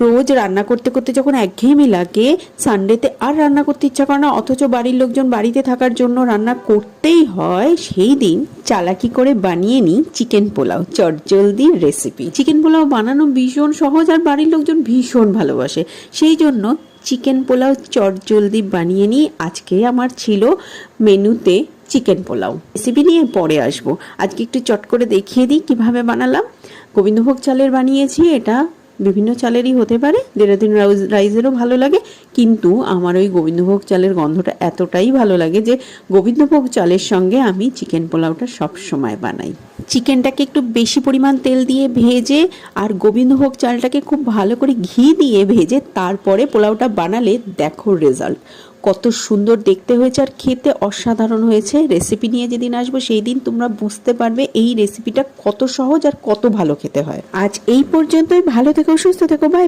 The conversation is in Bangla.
রোজ রান্না করতে করতে যখন একঘেয়েমি লাগে, সানডেতে আর রান্না করতে ইচ্ছা করে না, অথচ বাড়ির লোকজন বাড়িতে থাকার জন্য রান্না করতেই হয়, সেই দিন চালাকি করে বানিয়ে নিই চিকেন পোলাও, চটজলদি রেসিপি। চিকেন পোলাও বানানো ভীষণ সহজ আর বাড়ির লোকজন ভীষণ ভালোবাসে, সেই জন্য চিকেন পোলাও চটজলদি বানিয়ে নিই। আজকে আমার ছিল মেনুতে চিকেন পোলাও। রেসিপি নিয়ে পরে আসবো, আজকে একটু চট করে দেখিয়ে দিই কিভাবে বানালাম। গোবিন্দভোগ চালের বানিয়েছি, এটা বিভিন্ন চালেরই হতে পারে, দেরাদুন রাইসেরও ভালো লাগে, কিন্তু আমার ওই গোবিন্দভোগ চালের গন্ধটা এতটাই ভালো লাগে যে গোবিন্দভোগ চালের সঙ্গে আমি চিকেন পোলাওটা সব সময় বানাই। চিকেনটাকে একটু বেশি পরিমাণ তেল দিয়ে ভেজে আর গোবিন্দভোগ চালটাকে খুব ভালো করে ঘি দিয়ে ভেজে তারপরে পোলাওটা বানালে দেখো রেজাল্ট কত সুন্দর দেখতে হয়েছে আর খেতে অসাধারণ হয়েছে। রেসিপি নিয়ে যেদিন আসবো সেই দিন তোমরা বুঝতে পারবে এই রেসিপিটা কত সহজ আর কত ভালো খেতে হয়। আজ এই পর্যন্তই, ভালো থেকো, সুস্থ থেকো, বাই।